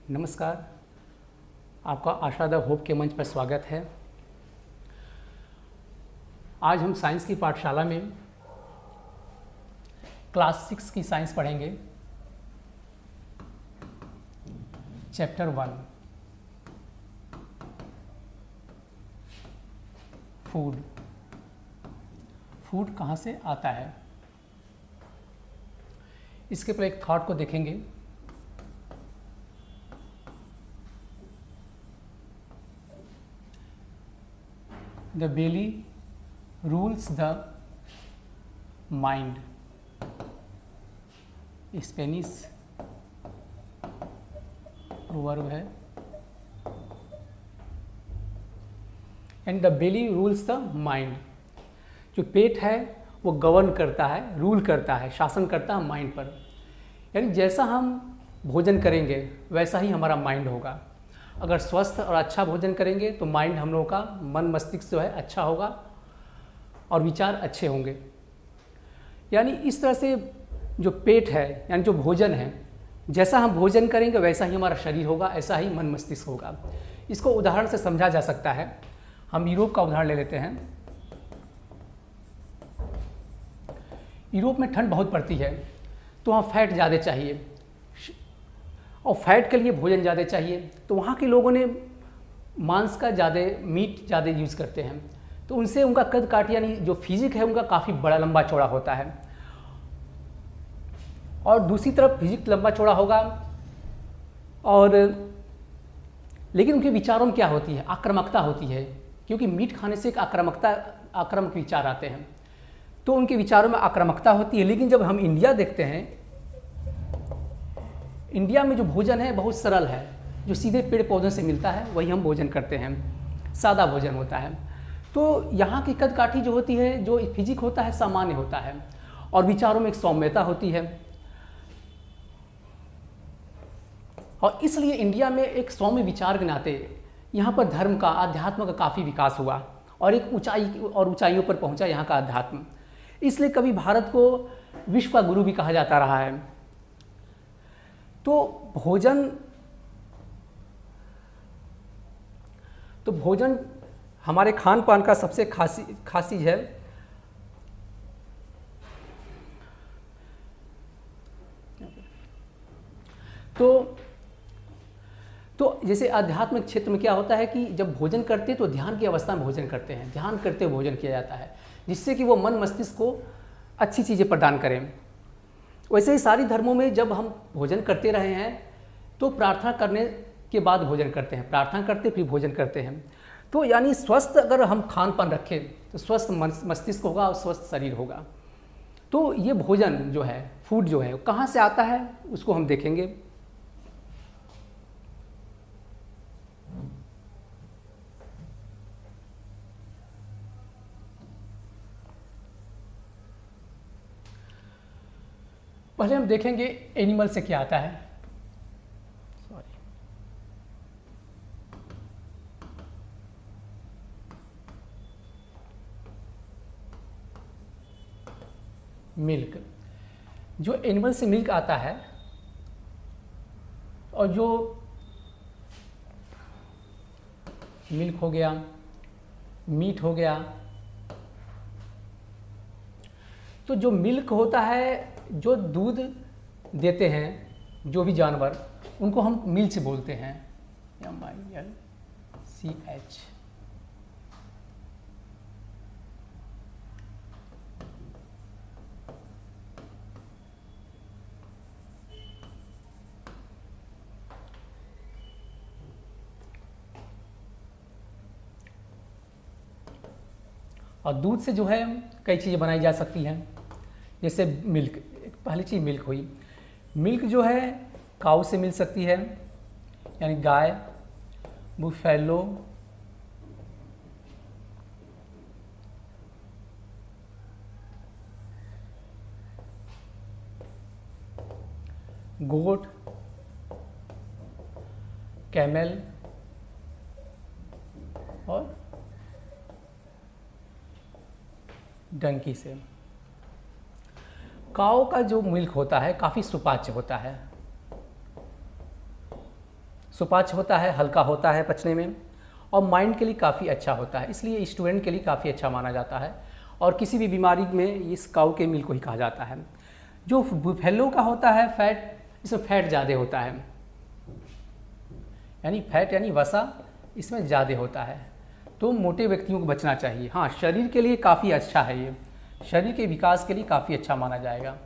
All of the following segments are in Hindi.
नमस्कार, आपका आशा द होप के मंच पर स्वागत है। आज हम साइंस की पाठशाला में क्लास 6 की साइंस पढ़ेंगे। Chapter 1 food. फूड कहाँ से आता है, इसके पर एक थॉट को देखेंगे। The belly rules the mind. Spanish proverb है। And the belly rules the mind. जो पेट है वो गवर्न करता है, रूल करता है, शासन करता है माइंड पर। यानी जैसा हम भोजन करेंगे वैसा ही हमारा माइंड होगा। अगर स्वस्थ और अच्छा भोजन करेंगे तो माइंड हम लोगों का मन मस्तिष्क जो है अच्छा होगा और विचार अच्छे होंगे। यानी इस तरह से जो पेट है यानी जो भोजन है, जैसा हम भोजन करेंगे वैसा ही हमारा शरीर होगा, ऐसा ही मन मस्तिष्क होगा। इसको उदाहरण से समझा जा सकता है। हम यूरोप का उदाहरण ले लेते हैं। यूरोप में ठंड बहुत पड़ती है तो वहाँ फैट ज़्यादा चाहिए और फैट के लिए भोजन ज़्यादा चाहिए, तो वहाँ के लोगों ने मांस का ज़्यादा, मीट ज़्यादा यूज़ करते हैं। तो उनसे उनका कद काठ यानी जो फिजिक है उनका काफ़ी बड़ा लंबा चौड़ा होता है। और दूसरी तरफ फिजिक लंबा चौड़ा होगा और लेकिन उनके विचारों में क्या होती है, आक्रामकता होती है, क्योंकि मीट खाने से एक आक्रामक विचार आते हैं, तो उनके विचारों में आक्रामकता होती है। लेकिन जब हम इंडिया देखते हैं, इंडिया में जो भोजन है बहुत सरल है, जो सीधे पेड़ पौधों से मिलता है वही हम भोजन करते हैं, सादा भोजन होता है। तो यहाँ की कद काठी जो होती है, जो फिजिक होता है सामान्य होता है और विचारों में एक सौम्यता होती है। और इसलिए इंडिया में एक सौम्य विचार के नाते यहाँ पर धर्म का, आध्यात्म का काफ़ी विकास हुआ और एक ऊंचाइयों पर पहुँचा यहाँ का अध्यात्म। इसलिए कभी भारत को विश्व का गुरु भी कहा जाता रहा है। तो भोजन हमारे खान पान का सबसे खास चीज़ है। तो जैसे आध्यात्मिक क्षेत्र में क्या होता है कि जब भोजन करते हैं तो ध्यान की अवस्था में भोजन करते हैं, ध्यान करते हुए भोजन किया जाता है, जिससे कि वो मन मस्तिष्क को अच्छी चीज़ें प्रदान करें। वैसे ही सारी धर्मों में जब हम भोजन करते रहे हैं तो प्रार्थना करने के बाद भोजन करते हैं, प्रार्थना करते फिर भोजन करते हैं। तो यानी स्वस्थ अगर हम खान पान रखें तो स्वस्थ मस्तिष्क होगा और स्वस्थ शरीर होगा। तो ये भोजन जो है, फूड जो है, कहाँ से आता है उसको हम देखेंगे। पहले हम देखेंगे एनिमल से क्या आता है। मिल्क, जो एनिमल से मिल्क आता है और जो मिल्क हो गया, मीट हो गया, तो जो मिल्क होता है, जो दूध देते हैं जो भी जानवर, उनको हम मिल्च बोलते हैं, MILCH। और दूध से जो है कई चीज़ें बनाई जा सकती हैं, जैसे मिल्क। पहली चीज़ मिल्क हुई। मिल्क जो है काऊ से मिल सकती है, यानी गाय, बुफेलो, गोट, कैमल और डंकी से। काऊ का जो मिल्क होता है काफ़ी सुपाच्य होता है, सुपाच्य होता है, हल्का होता है पचने में, और माइंड के लिए काफ़ी अच्छा होता है, इसलिए स्टूडेंट के लिए काफ़ी अच्छा माना जाता है। और किसी भी बीमारी में इस काऊ के मिल्क को ही कहा जाता है। जो बुफेलो का होता है फैट, इसमें फैट ज़्यादा होता है, यानी फैट यानी वसा इसमें ज़्यादा होता है, तो मोटे व्यक्तियों को बचना चाहिए। हाँ, शरीर के लिए काफ़ी अच्छा है, ये शरीर के विकास के लिए काफ़ी अच्छा माना जाएगा।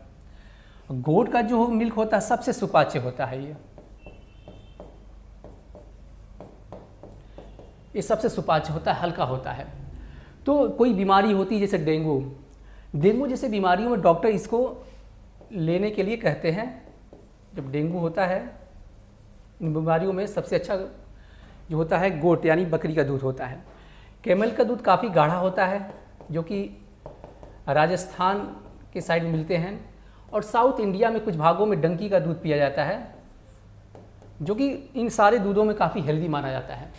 गोट का जो मिल्क होता है सबसे सुपाच्य होता है, ये सबसे सुपाच्य होता है, हल्का होता है। तो कोई बीमारी होती है जैसे डेंगू जैसे बीमारियों में डॉक्टर इसको लेने के लिए कहते हैं। जब डेंगू होता है इन बीमारियों में सबसे अच्छा जो होता है गोट यानी बकरी का दूध होता है। कैमल का दूध काफ़ी गाढ़ा होता है, जो कि राजस्थान के साइड में मिलते हैं, और साउथ इंडिया में कुछ भागों में डंकी का दूध पिया जाता है, जो कि इन सारे दूधों में काफ़ी हेल्दी माना जाता है।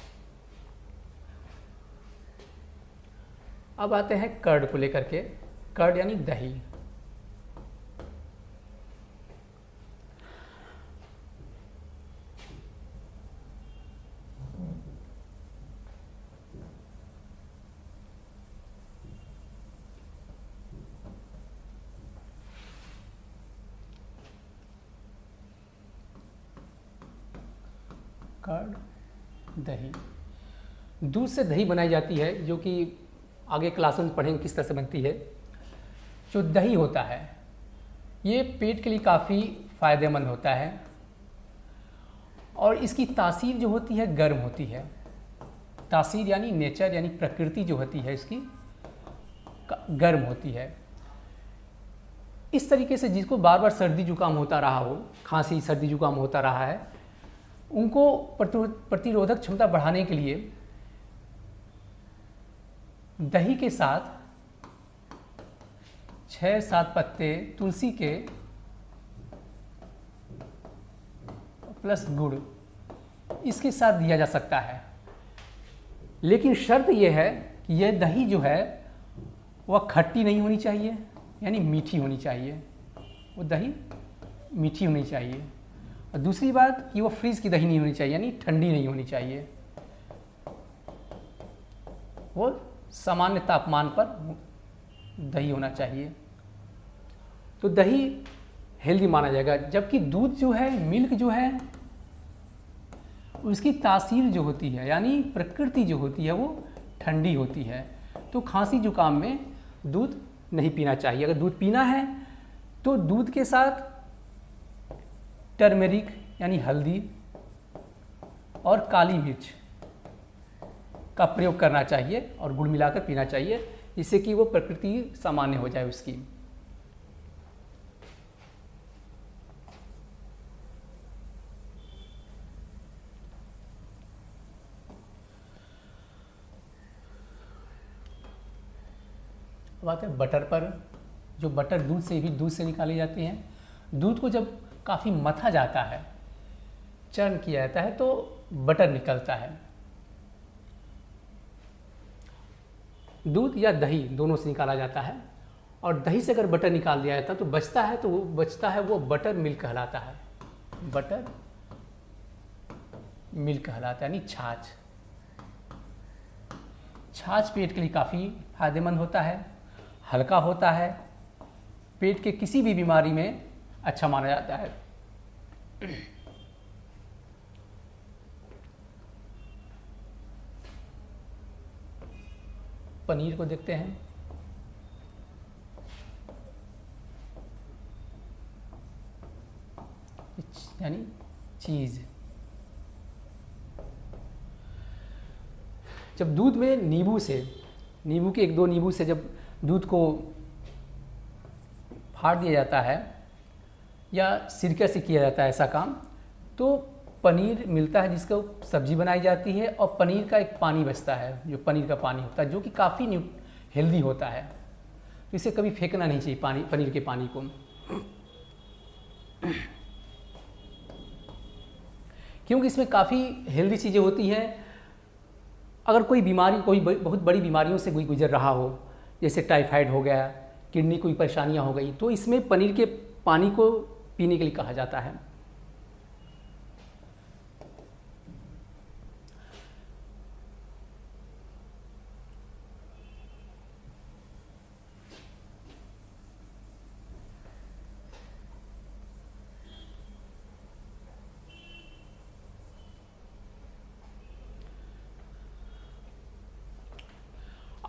अब आते हैं कर्ड को लेकर के। कर्ड यानी दही। कर्ड, दही। दूध से दही बनाई जाती है, जो कि आगे क्लास में पढ़ेंगे किस तरह से बनती है। जो दही होता है ये पेट के लिए काफ़ी फ़ायदेमंद होता है, और इसकी तासीर जो होती है गर्म होती है। तासीर यानी नेचर यानी प्रकृति जो होती है इसकी गर्म होती है। इस तरीके से जिसको बार बार सर्दी जुकाम होता रहा हो, खांसी सर्दी जुकाम होता रहा है, उनको प्रतिरोधक क्षमता बढ़ाने के लिए दही के साथ 6-7 पत्ते तुलसी के प्लस गुड़ इसके साथ दिया जा सकता है। लेकिन शर्त यह है कि यह दही जो है वह खट्टी नहीं होनी चाहिए, यानी मीठी होनी चाहिए। वो दही मीठी होनी चाहिए। और दूसरी बात कि वो फ्रीज की दही नहीं होनी चाहिए, यानी ठंडी नहीं होनी चाहिए। वो सामान्य तापमान पर दही होना चाहिए, तो दही हेल्दी माना जाएगा। जबकि दूध जो है, मिल्क जो है, उसकी तासीर जो होती है यानी प्रकृति जो होती है वो ठंडी होती है, तो खांसी जुकाम में दूध नहीं पीना चाहिए। अगर दूध पीना है तो दूध के साथ टर्मेरिक यानी हल्दी और काली मिर्च का प्रयोग करना चाहिए और गुड़ मिलाकर पीना चाहिए, जिससे कि वो प्रकृति सामान्य हो जाए उसकी। अब आते हैं बटर पर। जो बटर दूध से निकाली जाती हैं। दूध को जब काफ़ी मथा जाता है, चर्न किया जाता है, तो बटर निकलता है। दूध या दही दोनों से निकाला जाता है, और दही से अगर बटर निकाल दिया जाता है तो बचता है वो बटर मिल्क कहलाता है। बटर मिल्क कहलाता है, यानी छाछ। छाछ पेट के लिए काफ़ी फायदेमंद होता है, हल्का होता है, पेट के किसी भी बीमारी में अच्छा माना जाता है। पनीर को देखते हैं। यानी चीज़। जब दूध में नींबू के 1-2 नींबू से जब दूध को फाड़ दिया जाता है या सिरके से किया जाता है ऐसा काम, तो पनीर मिलता है, जिसका सब्जी बनाई जाती है, और पनीर का एक पानी बचता है, जो पनीर का पानी होता है, जो कि काफ़ी हेल्दी होता है। तो इसे कभी फेंकना नहीं चाहिए पनीर के पानी को, क्योंकि इसमें काफ़ी हेल्दी चीज़ें होती हैं। अगर कोई बहुत बड़ी बीमारियों से कोई गुजर रहा हो, जैसे टाइफाइड हो गया, किडनी कोई परेशानियां हो गई, तो इसमें पनीर के पानी को पीने के लिए कहा जाता है।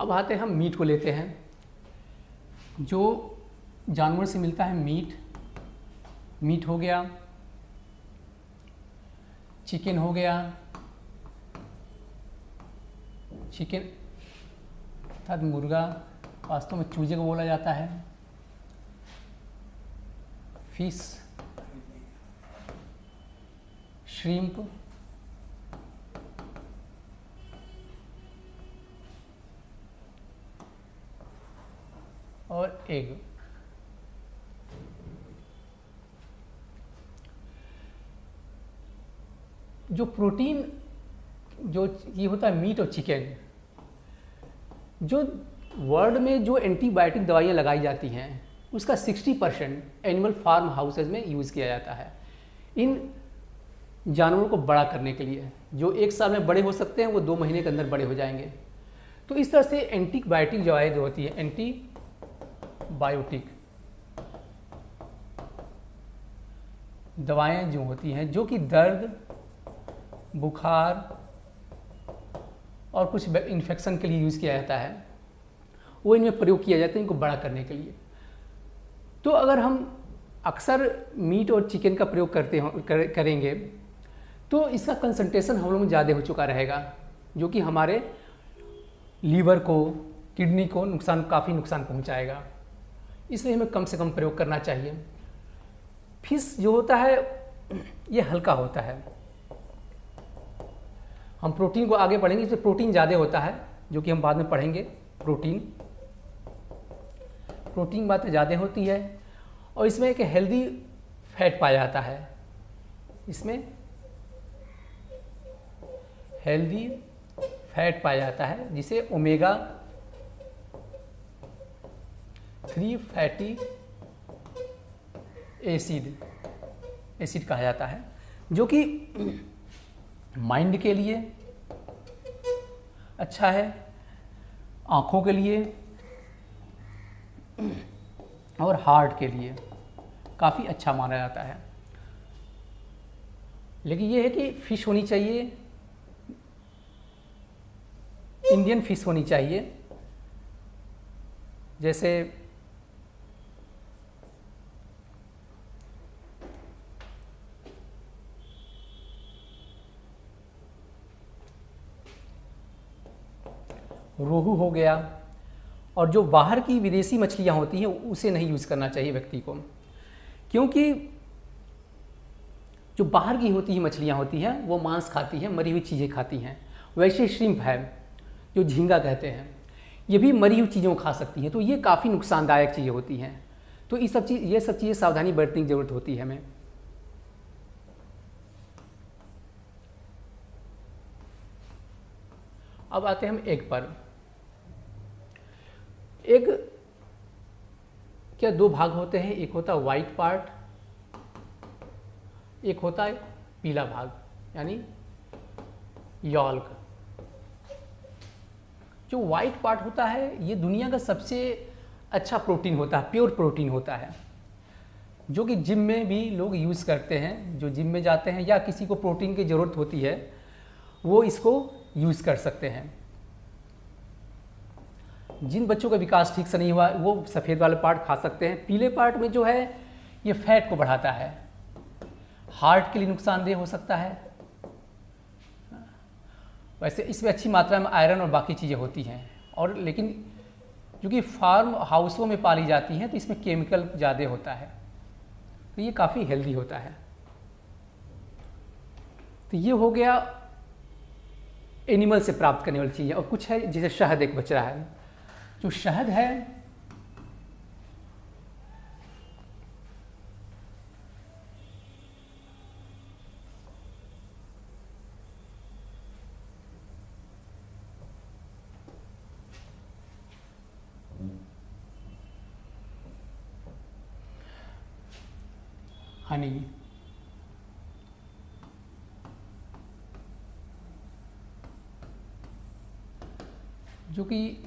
अब आते हैं हम मीट को लेते हैं। जो जानवर से मिलता है मीट हो गया, चिकन हो गया, चिकन अर्थात मुर्गा, वास्तव में चूजे को बोला जाता है, फिश, श्रिम्प, और एग। जो प्रोटीन जो ये होता है मीट और चिकन, जो वर्ल्ड में जो एंटीबायोटिक दवाइयाँ लगाई जाती हैं उसका 60% एनिमल फार्म हाउसेज में यूज़ किया जाता है इन जानवरों को बड़ा करने के लिए। जो 1 साल में बड़े हो सकते हैं वो 2 महीने के अंदर बड़े हो जाएंगे। तो इस तरह से एंटीबायोटिक दवाएँ जो होती है, एंटीबायोटिक दवाएं जो होती हैं, जो कि दर्द, बुखार और कुछ इन्फेक्शन के लिए यूज़ किया जाता है, वो इनमें प्रयोग किया जाता है इनको बड़ा करने के लिए। तो अगर हम अक्सर मीट और चिकन का प्रयोग करेंगे तो इसका कंसंट्रेशन हम लोग में ज़्यादा हो चुका रहेगा, जो कि हमारे लीवर को, किडनी को काफ़ी नुकसान पहुंचाएगा। इसलिए हमें कम से कम प्रयोग करना चाहिए। फिश जो होता है ये हल्का होता है। हम प्रोटीन को आगे पढ़ेंगे, इसमें प्रोटीन ज़्यादा होता है, जो कि हम बाद में पढ़ेंगे। प्रोटीन बातें ज़्यादा होती है और इसमें एक हेल्दी फैट पाया जाता है। इसमें हेल्दी फैट पाया जाता है जिसे ओमेगा 3 फैटी एसिड कहा जाता है, जो कि माइंड के लिए अच्छा है, आँखों के लिए और हार्ट के लिए काफ़ी अच्छा माना जाता है। लेकिन ये है कि फ़िश होनी चाहिए, इंडियन फ़िश होनी चाहिए, जैसे रोहू हो गया। और जो बाहर की विदेशी मछलियाँ होती हैं उसे नहीं यूज़ करना चाहिए व्यक्ति को, क्योंकि जो बाहर की मछलियाँ होती हैं वो मांस खाती हैं, मरी हुई चीज़ें खाती हैं। वैसे श्रिम्प है, जो झींगा कहते हैं, ये भी मरी हुई चीज़ों को खा सकती हैं। तो ये काफ़ी नुकसानदायक चीज़ें होती हैं। तो ये सब चीज़ें सावधानी बरतने की ज़रूरत होती है हमें। अब आते हैं हम एग पर। एग क्या 2 भाग होते हैं, एक होता है वाइट पार्ट, एक होता है पीला भाग, यानी यॉल्क। जो वाइट पार्ट होता है ये दुनिया का सबसे अच्छा प्रोटीन होता है, प्योर प्रोटीन होता है, जो कि जिम में भी लोग यूज़ करते हैं। जो जिम में जाते हैं या किसी को प्रोटीन की ज़रूरत होती है वो इसको यूज़ कर सकते हैं। जिन बच्चों का विकास ठीक से नहीं हुआ वो सफ़ेद वाले पार्ट खा सकते हैं। पीले पार्ट में जो है ये फैट को बढ़ाता है, हार्ट के लिए नुकसानदेह हो सकता है। वैसे इसमें अच्छी मात्रा में आयरन और बाकी चीज़ें होती हैं, और लेकिन क्योंकि फार्म हाउसों में पाली जाती हैं तो इसमें केमिकल ज़्यादा होता है, तो ये काफ़ी हेल्दी होता है। तो ये हो गया एनिमल से प्राप्त करने वाली चीज़ें। और कुछ है जैसे शहद एक बच रहा है। जो शहद है हनी, जो कि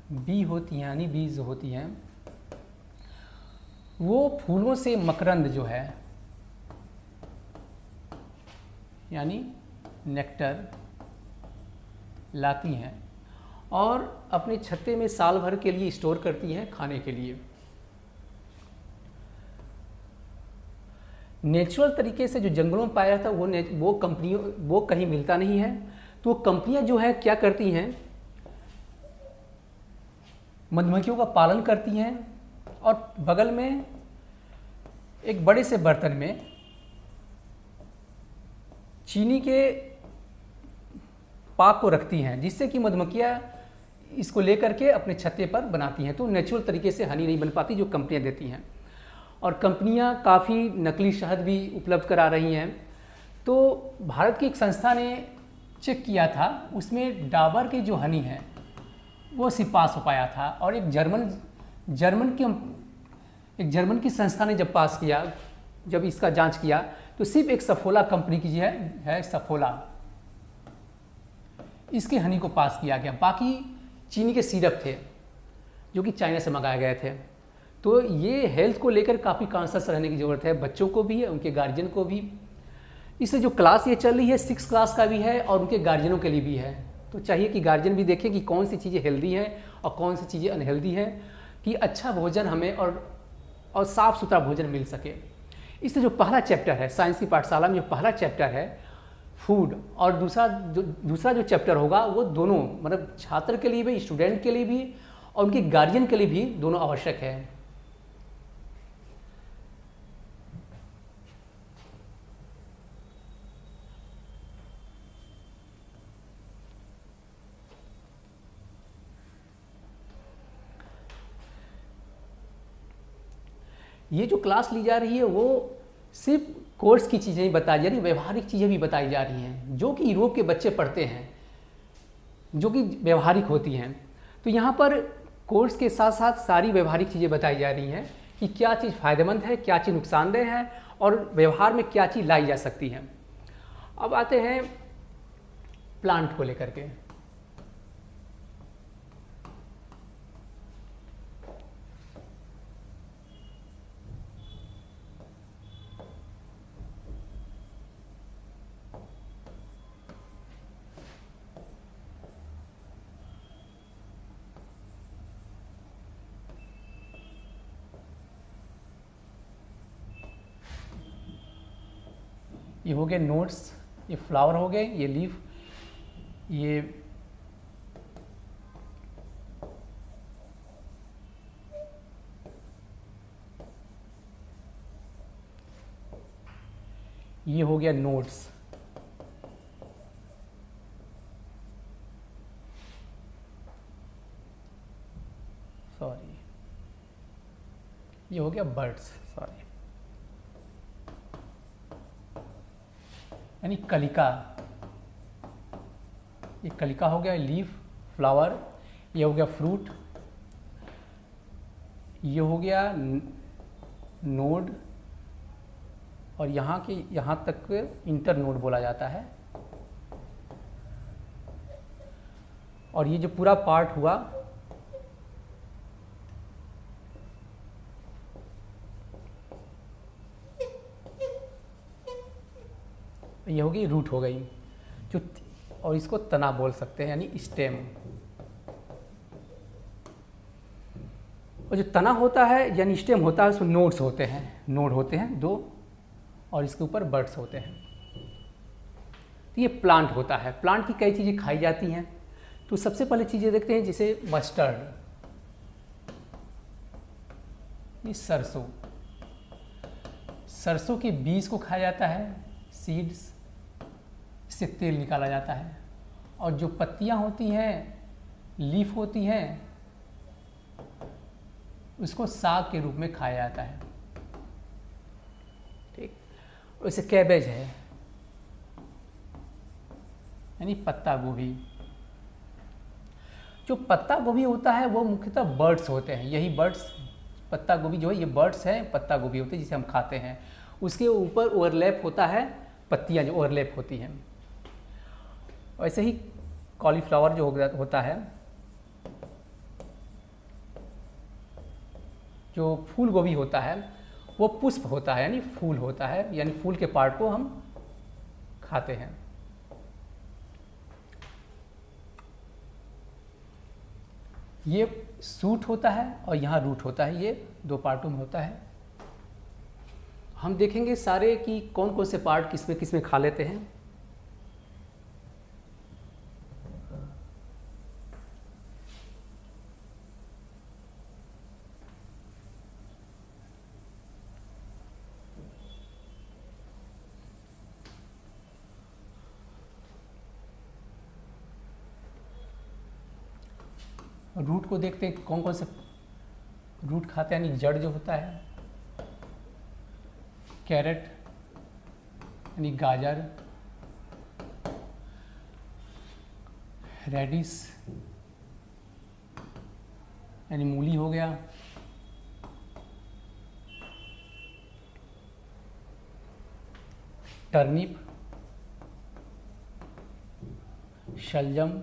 बी होती हैं, हनी बीज होती हैं, वो फूलों से मकरंद जो है यानी नेक्टर लाती हैं और अपने छत्ते में साल भर के लिए स्टोर करती हैं खाने के लिए। नेचुरल तरीके से जो जंगलों में पाया जाता है वो कहीं मिलता नहीं है। तो कंपनियां जो है क्या करती हैं, मधुमक्खियों का पालन करती हैं और बगल में एक बड़े से बर्तन में चीनी के पाक को रखती हैं, जिससे कि मधुमक्खियाँ इसको लेकर के अपने छत्ते पर बनाती हैं। तो नेचुरल तरीके से हनी नहीं बन पाती जो कंपनियां देती हैं। और कंपनियां काफ़ी नकली शहद भी उपलब्ध करा रही हैं। तो भारत की एक संस्था ने चेक किया था, उसमें डाबर की जो हनी है वो सिर्फ पास हो पाया था। और एक जर्मन की संस्था ने जब पास किया, जब इसका जांच किया, तो सिर्फ एक सफोला कंपनी की है सफोला, इसके हनी को पास किया गया। बाकी चीनी के सिरप थे जो कि चाइना से मंगाए गए थे। तो ये हेल्थ को लेकर काफ़ी कॉन्शियस रहने की ज़रूरत है, बच्चों को भी है, उनके गार्जियन को भी। इससे जो क्लास ये चल रही है 6 क्लास का भी है और उनके गार्जियनों के लिए भी है। तो चाहिए कि गार्जियन भी देखें कि कौन सी चीज़ें हेल्दी हैं और कौन सी चीज़ें अनहेल्दी हैं, कि अच्छा भोजन हमें और साफ़ सुथरा भोजन मिल सके। इससे जो पहला चैप्टर है साइंस की पाठशाला में, जो पहला चैप्टर है फूड, और दूसरा जो चैप्टर होगा वो दोनों, मतलब छात्र के लिए भी, स्टूडेंट के लिए भी और उनके गार्जियन के लिए भी दोनों आवश्यक है। ये जो क्लास ली जा रही है वो सिर्फ कोर्स की चीज़ें ही बताई जा रही, व्यवहारिक चीज़ें भी बताई जा रही हैं जो कि यूरोप के बच्चे पढ़ते हैं, जो कि व्यवहारिक होती हैं। तो यहाँ पर कोर्स के साथ साथ सारी व्यवहारिक चीज़ें बताई जा रही हैं कि क्या चीज़ फ़ायदेमंद है, क्या चीज़ नुकसानदेह है और व्यवहार में क्या चीज़ लाई जा सकती है। अब आते हैं प्लांट को लेकर के। ये हो गए नोट्स, ये फ्लावर हो गए, ये लीफ, ये हो गया नोट्स। सॉरी, ये हो गया बर्ड्स, सॉरी, यानी कलिका। ये कलिका हो गया, लीफ, फ्लावर, ये हो गया फ्रूट, ये हो गया नोड, और यहाँ तक इंटर नोड बोला जाता है। और ये जो पूरा पार्ट हुआ ये होगी रूट हो गई, जो, और इसको तना बोल सकते हैं यानी स्टेम। और जो तना होता है यानी स्टेम होता है उसमें नोड होते हैं 2, और इसके ऊपर बर्ड्स होते हैं। तो ये प्लांट होता है। प्लांट की कई चीज़ें खाई जाती हैं। तो सबसे पहले चीज़ें देखते हैं, जैसे मस्टर्ड, ये सरसों के बीज को खाया जाता है, सीड्स, इससे तेल निकाला जाता है। और जो पत्तियां होती हैं, लीफ होती हैं, उसको साग के रूप में खाया जाता है। ठीक, वैसे कैबेज है यानी पत्ता गोभी। जो पत्ता गोभी होता है वो मुख्यतः बर्ड्स होते हैं। यही बर्ड्स, पत्ता गोभी जो है ये बर्ड्स हैं, पत्ता गोभी होते हैं जिसे हम खाते हैं। उसके ऊपर ओवरलैप होता है, पत्तियां जो ओवरलैप होती हैं। वैसे ही कॉलीफ्लावर जो होता है, जो फूल गोभी होता है वो पुष्प होता है यानी फूल होता है, यानी फूल के पार्ट को हम खाते हैं। ये सूट होता है और यहाँ रूट होता है, ये दो पार्टों में होता है। हम देखेंगे सारे कि कौन कौन से पार्ट किसमें किसमें खा लेते हैं। रूट को देखते हैं कौन कौन से रूट खाते हैं, यानी जड़ जो होता है। कैरेट यानी गाजर, रेडिस यानी मूली हो गया, टर्निप, शलजम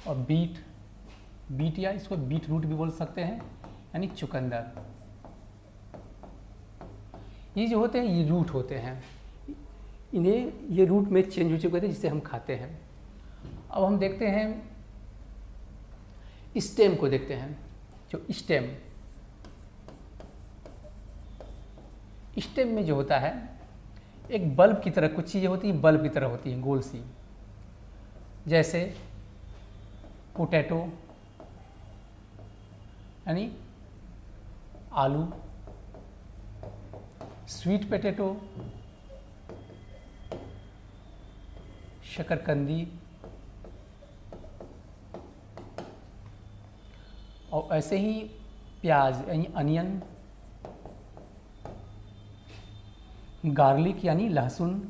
और बीट या इसको बीट रूट भी बोल सकते हैं, यानी चुकंदर। ये जो होते हैं ये रूट होते हैं, इन्हें ये रूट में चेंज हो चुके थे जिसे हम खाते हैं। अब हम देखते हैं स्टेम को देखते हैं। जो स्टेम में जो होता है एक बल्ब की तरह कुछ चीज़ें होती हैं, बल्ब की तरह होती हैं गोल सी, जैसे पोटैटो यानी आलू, स्वीट पोटैटो, शकरकंदी, और ऐसे ही प्याज यानी अनियन, गार्लिक यानी लहसुन,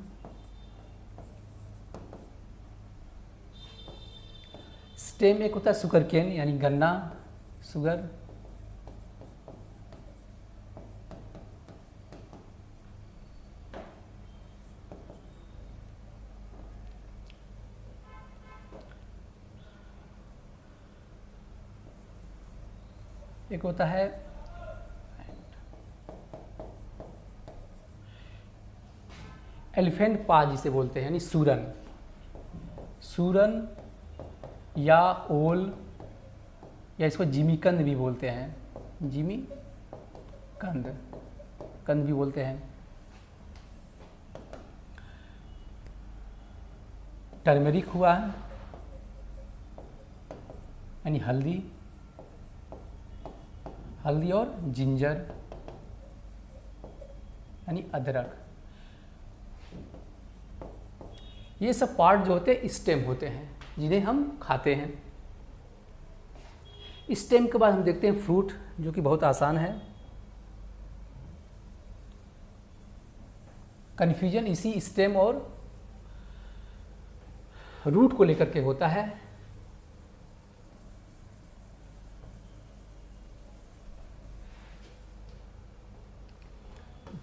स्टेम एक होता है शुगर केन यानी गन्ना, शुगर, एक होता है एलिफेंट पा जिसे बोलते हैं, यानी सूरन या ओल, या इसको जिमीकंद भी बोलते हैं, कंद भी बोलते हैं। टर्मरिक हुआ है यानी हल्दी और जिंजर यानी अदरक। ये सब पार्ट जो होते हैं स्टेम होते हैं जिन्हें हम खाते हैं। स्टेम के बाद हम देखते हैं फ्रूट, जो कि बहुत आसान है। कन्फ्यूजन इसी स्टेम और रूट को लेकर के होता है।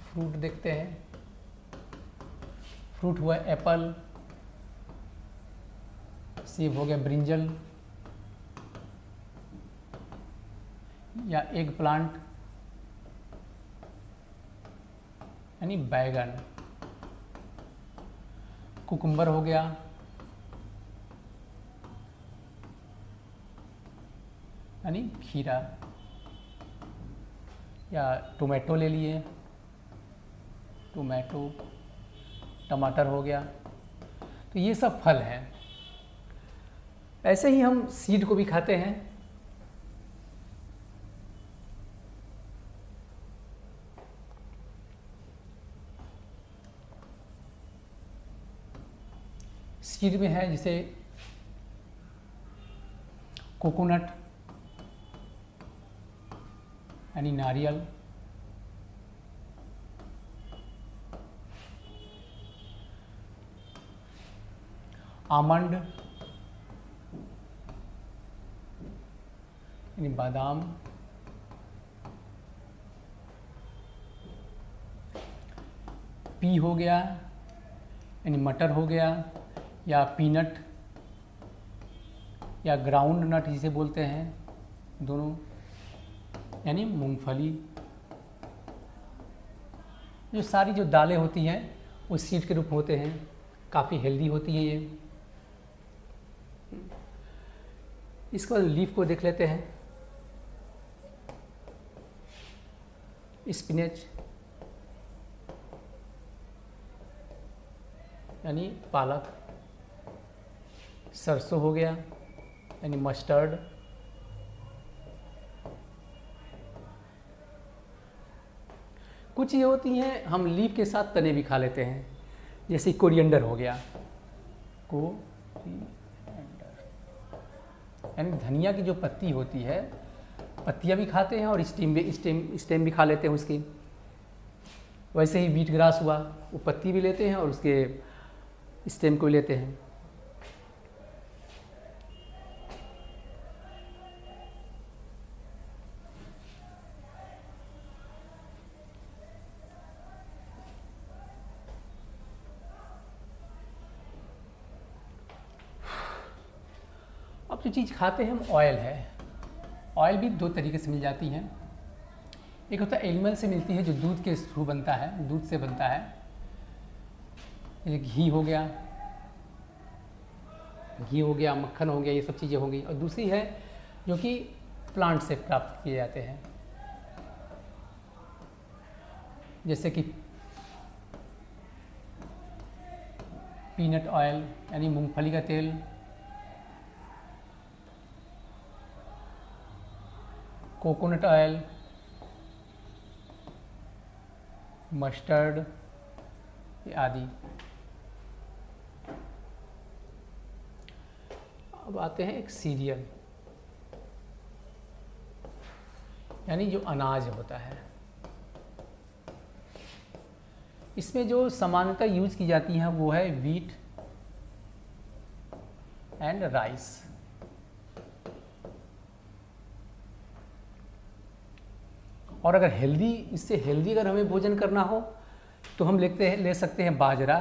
फ्रूट देखते हैं। फ्रूट हुआ एप्पल, सेब हो गया ब्रिंजल या एग प्लांट यानी बैगन, कुकुम्बर हो गया, यानी खीरा, या टोमेटो ले लिए, टमाटर हो गया। तो ये सब फल हैं। ऐसे ही हम सीड को भी खाते हैं। सीड में है जिसे कोकोनट यानी नारियल, आमंड यानी बादाम, पी हो गया यानी मटर हो गया, या पीनट या ग्राउंड नट जिसे बोलते हैं दोनों, यानी मूंगफली। जो सारी जो दालें होती हैं वो सीड के रूप में होते हैं, काफ़ी हेल्दी होती है ये। इसके बाद लीफ को देख लेते हैं। स्पिनच यानी पालक, सरसों हो गया यानी मस्टर्ड, कुछ ये होती हैं हम लीफ के साथ तने भी खा लेते हैं, जैसे कोरिएंडर हो गया, यानी धनिया की जो पत्ती होती है, पत्तियां भी खाते हैं और स्टेम भी खा लेते हैं उसकी। वैसे ही व्हीट ग्रास हुआ, वो पत्ती भी लेते हैं और उसके स्टेम को भी लेते हैं। अब जो चीज़ खाते हैं हम ऑयल है, ऑयल भी दो तरीके से मिल जाती हैं। एक होता है एनिमल से मिलती है जो दूध के थ्रू बनता है, दूध से बनता है, जैसे घी हो गया, मक्खन हो गया, ये सब चीज़ें होंगी। और दूसरी है जो कि प्लांट से प्राप्त किए जाते हैं, जैसे कि पीनट ऑयल यानी मूंगफली का तेल, कोकोनट ऑयल, मस्टर्ड आदि। अब आते हैं एक सीरियल, यानी जो अनाज होता है। इसमें जो सामान्यतः यूज की जाती हैं वो है व्हीट एंड राइस। और अगर हेल्दी, इससे हेल्दी अगर हमें भोजन करना हो तो हम ले सकते हैं बाजरा,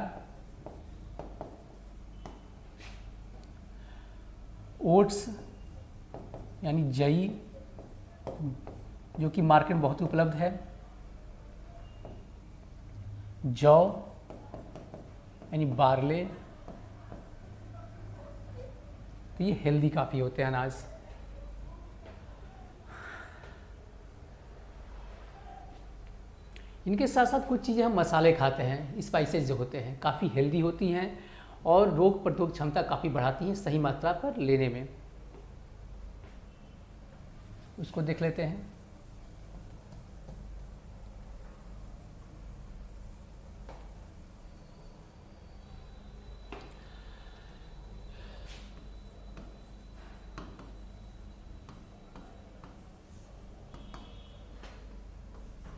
ओट्स यानी जई जो कि मार्केट में बहुत ही उपलब्ध है, जौ यानी बार्ले, तो ये हेल्दी काफ़ी होते हैं अनाज। इनके साथ साथ कुछ चीज़ें हम मसाले खाते हैं, स्पाइसेस जो होते हैं काफ़ी हेल्दी होती हैं और रोग प्रतिरोधक क्षमता काफ़ी बढ़ाती हैं सही मात्रा पर लेने में। उसको देख लेते हैं।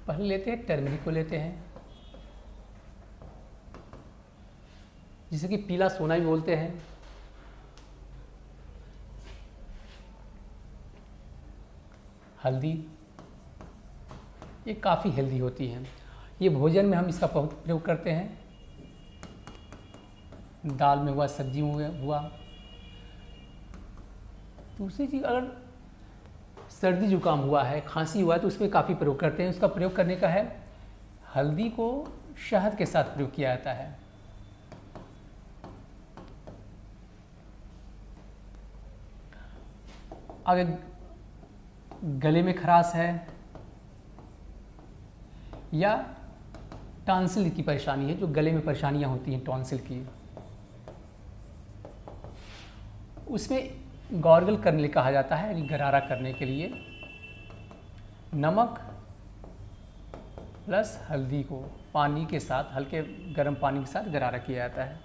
पहले लेते हैं टर्मरिक को लेते हैं, जिसे कि पीला सोना भी बोलते हैं। हल्दी, ये काफ़ी हेल्दी होती हैं, ये भोजन में हम इसका बहुत प्रयोग करते हैं। दाल में हुआ, सब्जी में हुआ। दूसरी चीज़, अगर सर्दी जुकाम हुआ है, खांसी हुआ है तो उसमें काफ़ी प्रयोग करते हैं। उसका प्रयोग करने का है, हल्दी को शहद के साथ प्रयोग किया जाता है। अगर गले में खराश है या टॉन्सिल की परेशानी है, जो गले में परेशानियां होती हैं टॉन्सिल की, उसमें गॉर्गल करने लिए कहा जाता है, यानी गरारा करने के लिए नमक प्लस हल्दी को पानी के साथ, हल्के गर्म पानी के साथ गरारा किया जाता है।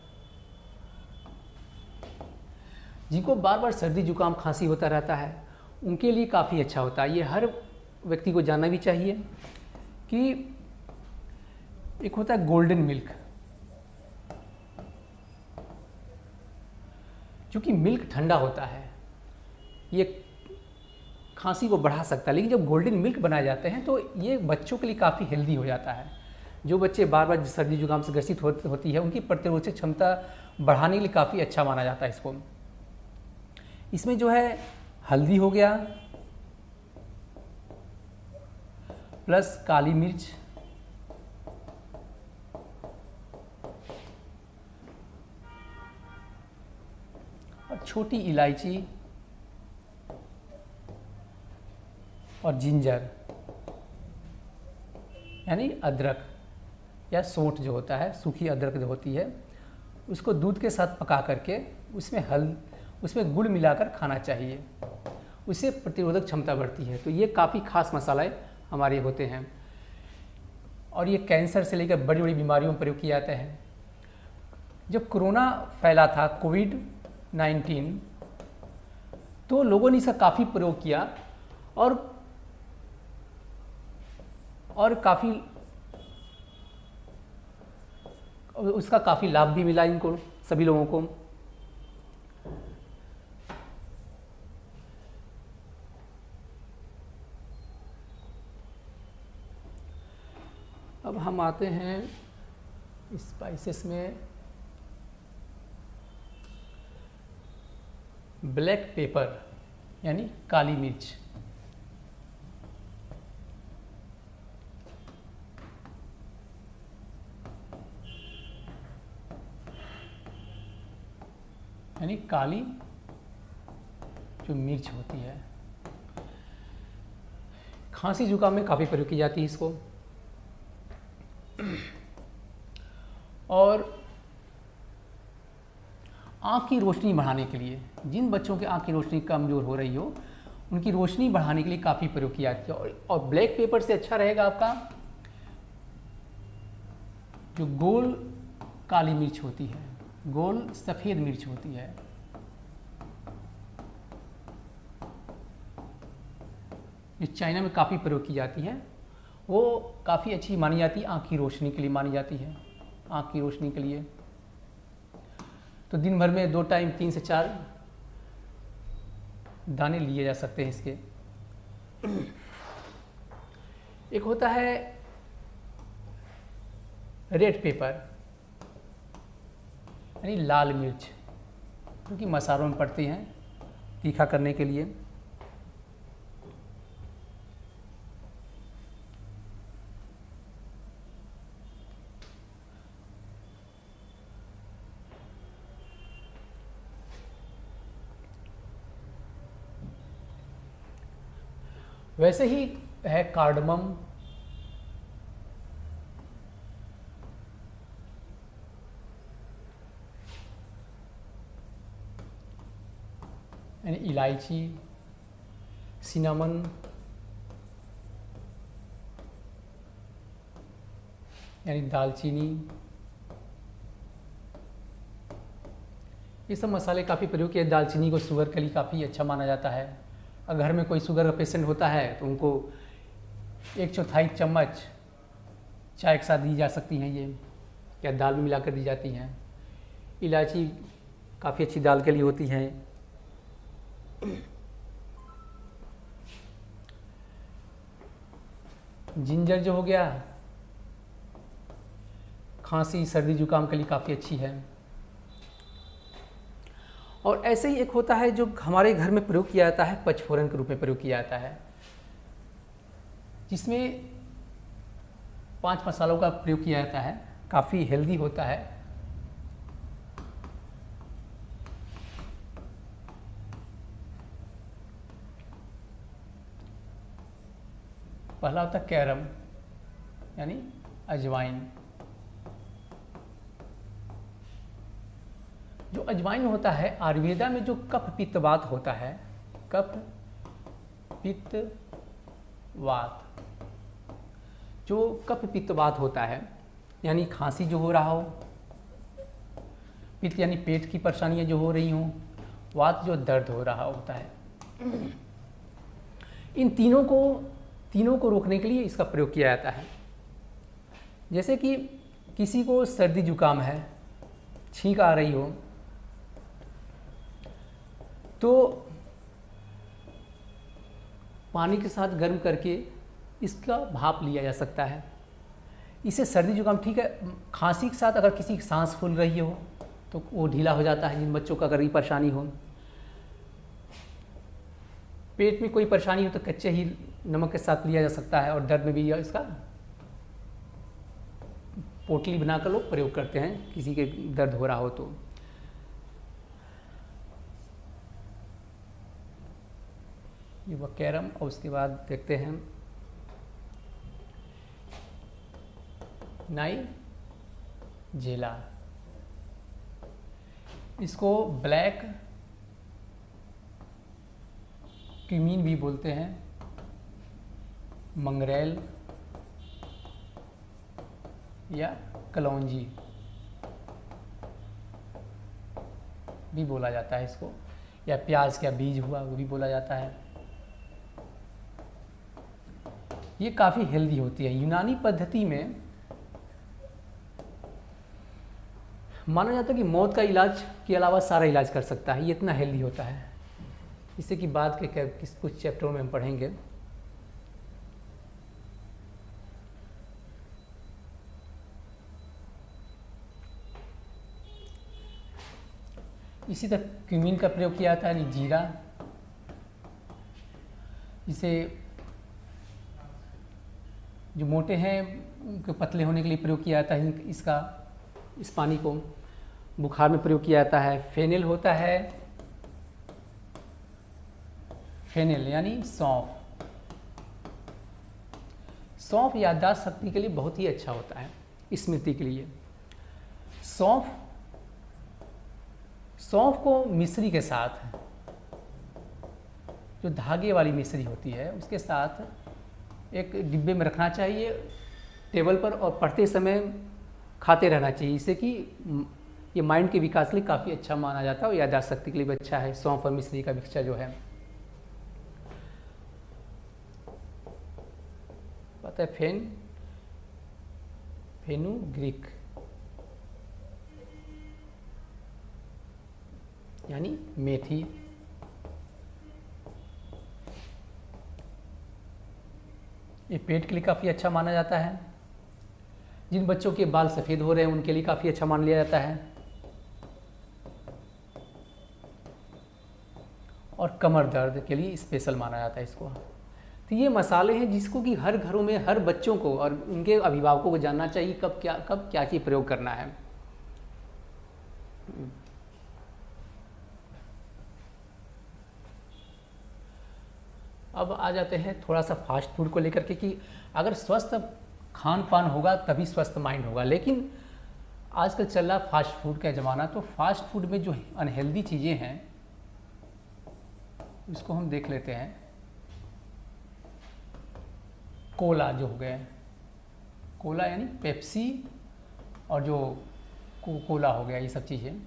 जिनको बार बार सर्दी जुकाम खांसी होता रहता है उनके लिए काफ़ी अच्छा होता है। ये हर व्यक्ति को जानना भी चाहिए कि एक होता है गोल्डन मिल्क, क्योंकि मिल्क ठंडा होता है, ये खांसी को बढ़ा सकता है, लेकिन जब गोल्डन मिल्क बनाए जाते हैं तो ये बच्चों के लिए काफ़ी हेल्दी हो जाता है। जो बच्चे बार बार सर्दी जुकाम से ग्रसित होती है उनकी प्रतिरोधक क्षमता बढ़ाने के लिए काफ़ी अच्छा माना जाता है इसको। इसमें जो है हल्दी हो गया प्लस काली मिर्च, और छोटी इलायची और जिंजर यानी अदरक या सौंठ जो होता है, सूखी अदरक जो होती है, उसको दूध के साथ पका करके उसमें गुड़ मिलाकर खाना चाहिए। उससे प्रतिरोधक क्षमता बढ़ती है। तो ये काफ़ी खास मसाले हमारे होते हैं और ये कैंसर से लेकर बड़ी बड़ी बीमारियों में प्रयोग किए जाते हैं। जब कोरोना फैला था, कोविड-19, तो लोगों ने इसका काफ़ी प्रयोग किया और काफ़ी उसका काफ़ी लाभ भी मिला इनको सभी लोगों को। अब हम आते हैं स्पाइसेस में। ब्लैक पेपर यानी काली मिर्च, यानी काली जो मिर्च होती है, खांसी जुकाम में काफ़ी प्रयोग की जाती है इसको। और आँख की रोशनी बढ़ाने के लिए, जिन बच्चों के आँख की रोशनी कमज़ोर हो रही हो, उनकी रोशनी बढ़ाने के लिए काफ़ी प्रयोग किया जाती है। और ब्लैक पेपर से अच्छा रहेगा आपका जो गोल काली मिर्च होती है, गोल सफ़ेद मिर्च होती है, जो चाइना में काफ़ी प्रयोग की जाती है, वो काफ़ी अच्छी मानी जाती है, आँख की रोशनी के लिए मानी जाती है, आँख की रोशनी के लिए। तो दिन भर में 2 टाइम 3 से 4 दाने लिए जा सकते हैं इसके। एक होता है रेड पेपर यानी लाल मिर्च, क्योंकि मसालों में पड़ती हैं तीखा करने के लिए। वैसे ही है कार्डमम, यानी इलायची, सिनामन, यानी दालचीनी, ये सब मसाले काफ़ी प्रयोग किए। दालचीनी को शुगर के लिए काफ़ी अच्छा माना जाता है। अगर घर में कोई शुगर का पेशेंट होता है तो उनको 1/4 चम्मच चाय के साथ दी जा सकती हैं ये, या दाल में मिलाकर दी जाती हैं। इलायची काफ़ी अच्छी दाल के लिए होती है। जिंजर जो हो गया, खांसी सर्दी जुकाम के लिए काफ़ी अच्छी है। और ऐसे ही एक होता है जो हमारे घर में प्रयोग किया जाता है, पचफोरन के रूप में प्रयोग किया जाता है, जिसमें 5 मसालों का प्रयोग किया जाता है, काफ़ी हेल्दी होता है। पहला होता है कैरम यानी अजवाइन। जो अजवाइन होता है, आयुर्वेदा में जो कफ पित्त वात होता है, कफ पित्त वात, जो कफ पित्त वात होता है, यानी खांसी जो हो रहा हो, पित्त यानी पेट की परेशानियां जो हो रही हों, वात जो दर्द हो रहा होता है, इन तीनों को रोकने के लिए इसका प्रयोग किया जाता है। जैसे कि किसी को सर्दी जुकाम है, छींक आ रही हो, तो पानी के साथ गर्म करके इसका भाप लिया जा सकता है। इससे सर्दी जुकाम ठीक है। खांसी के साथ अगर किसी की सांस फूल रही हो तो वो ढीला हो जाता है, जिन बच्चों का अगर ये परेशानी हो। पेट में कोई परेशानी हो तो कच्चे ही नमक के साथ लिया जा सकता है। और दर्द में भी इसका पोटली बनाकर लोग प्रयोग करते हैं, किसी के दर्द हो रहा हो तो। ये वो कैरम, और उसके बाद देखते हैं नाइजेला। इसको ब्लैक क्यूमीन भी बोलते हैं, मंगरेल या कलौंजी भी बोला जाता है इसको, या प्याज का बीज हुआ वो भी बोला जाता है। ये काफ़ी हेल्दी होती है। यूनानी पद्धति में माना जाता है कि मौत का इलाज के अलावा सारा इलाज कर सकता है, ये इतना हेल्दी होता है। इससे कि बाद के कुछ चैप्टरों में हम पढ़ेंगे। इसी तरह क्यूमीन का प्रयोग किया जाता है, जीरा, जिसे जो मोटे हैं उनके पतले होने के लिए प्रयोग किया जाता है। इस पानी को बुखार में प्रयोग किया जाता है। फेनिल होता है, फेनिल यानी सौंफ। सौंफ याददाश्त शक्ति के लिए बहुत ही अच्छा होता है, स्मृति के लिए। सौंफ को मिश्री के साथ, जो धागे वाली मिश्री होती है उसके साथ एक डिब्बे में रखना चाहिए टेबल पर, और पढ़ते समय खाते रहना चाहिए। इससे कि ये माइंड के विकास के लिए काफ़ी अच्छा माना जाता है और याददाश्त शक्ति के लिए भी अच्छा है। सौंफ और मिश्री का मिक्सचर जो है, पता है, फेनुग्रीक यानी मेथी। ये पेट के लिए काफ़ी अच्छा माना जाता है। जिन बच्चों के बाल सफ़ेद हो रहे हैं उनके लिए काफ़ी अच्छा मान लिया जाता है। और कमर दर्द के लिए स्पेशल माना जाता है इसको। तो ये मसाले हैं जिसको कि हर घरों में हर बच्चों को और उनके अभिभावकों को जानना चाहिए कब क्या चीज़ प्रयोग करना है। अब आ जाते हैं थोड़ा सा फास्ट फूड को लेकर के कि अगर स्वस्थ खान पान होगा तभी स्वस्थ माइंड होगा। लेकिन आजकल चल रहा फास्ट फूड का ज़माना, तो फास्ट फूड में जो अनहेल्दी चीज़ें हैं उसको हम देख लेते हैं। कोला जो हो गए, कोला यानी पेप्सी, और जो कोला हो गया, ये सब चीज़ें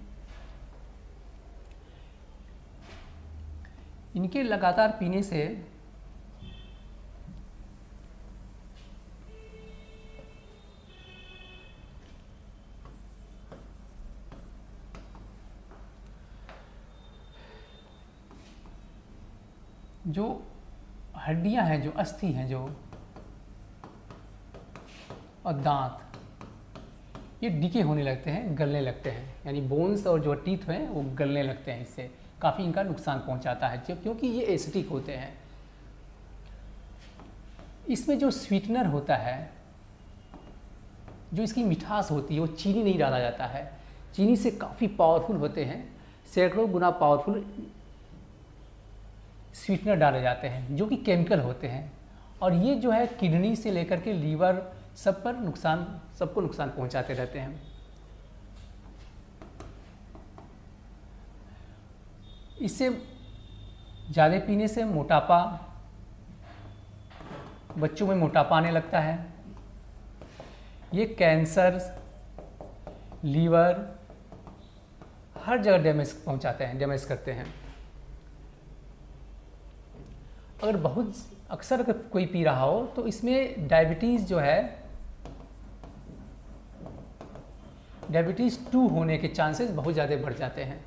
इनके लगातार पीने से जो हड्डियां हैं, जो अस्थि हैं, जो और दांत, ये डिके होने लगते हैं, गलने लगते हैं। यानी बोन्स और जो टीथ हैं वो गलने लगते हैं। इससे काफ़ी इनका नुकसान पहुंचाता है, क्योंकि ये एसिडिक होते हैं। इसमें जो स्वीटनर होता है, जो इसकी मिठास होती है, वो चीनी नहीं डाला जाता है। चीनी से काफ़ी पावरफुल होते हैं, सैकड़ों गुना पावरफुल स्वीटनर डाले जाते हैं जो कि केमिकल होते हैं। और ये जो है किडनी से लेकर के लीवर सबको नुकसान पहुंचाते रहते हैं। इससे ज़्यादा पीने से मोटापा, बच्चों में मोटापा आने लगता है। ये कैंसर, लीवर, हर जगह डैमेज करते हैं। अगर बहुत अक्सर अगर कोई पी रहा हो तो इसमें डायबिटीज़ जो है, डायबिटीज़ 2 होने के चांसेस बहुत ज़्यादा बढ़ जाते हैं।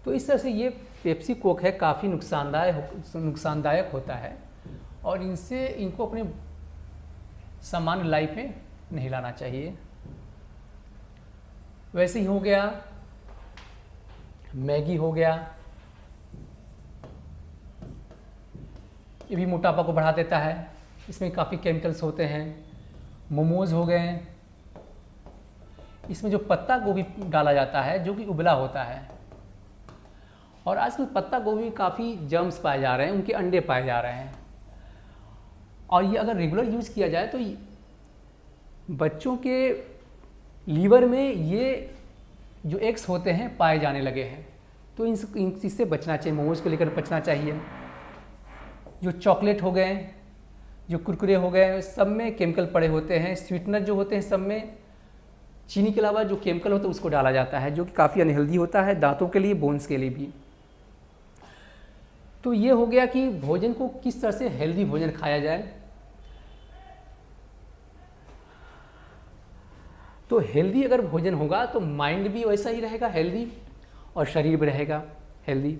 तो इस तरह से ये पेप्सी कोक है काफ़ी नुकसानदायक होता है, और इनको अपने सामान्य लाइफ में नहीं लाना चाहिए। वैसे ही हो गया मैगी, हो गया, ये भी मोटापा को बढ़ा देता है। इसमें काफ़ी केमिकल्स होते हैं। मोमोज हो गए, इसमें जो पत्ता गोभी डाला जाता है जो कि उबला होता है, और आजकल पत्ता गोभी में काफ़ी जर्म्स पाए जा रहे हैं, उनके अंडे पाए जा रहे हैं। और ये अगर रेगुलर यूज़ किया जाए तो बच्चों के लीवर में ये जो एग्स होते हैं पाए जाने लगे हैं। तो इन चीज़ से बचना चाहिए, मोमोज को लेकर बचना चाहिए। जो चॉकलेट हो गए, जो कुरकुरे हो गए, सब में केमिकल पड़े होते हैं। स्वीटनर जो होते हैं सब में चीनी के अलावा जो केमिकल होता है उसको डाला जाता है, जो कि काफ़ी अनहेल्दी होता है दांतों के लिए, बोन्स के लिए भी। तो ये हो गया कि भोजन को किस तरह से हेल्दी भोजन खाया जाए। तो हेल्दी अगर भोजन होगा तो माइंड भी वैसा ही रहेगा हेल्दी, और शरीर भी रहेगा हेल्दी।